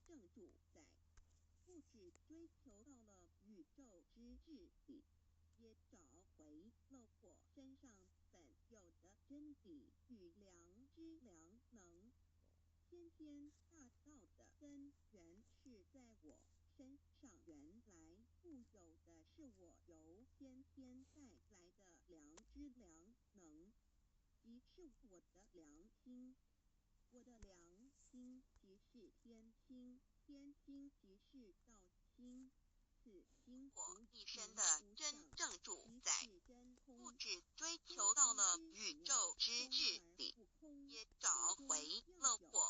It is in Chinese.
正主宰，不只追求到了宇宙之至理，也找回了我身上本有的真理与良知良能。先天大道的根源是在我身上，原来固有的是我由先天带来的良知良能，即是我的良心。我的良心即是天心，天心即是道心。此心我一生的真正主宰，不只追求到了宇宙之至理，也找回了我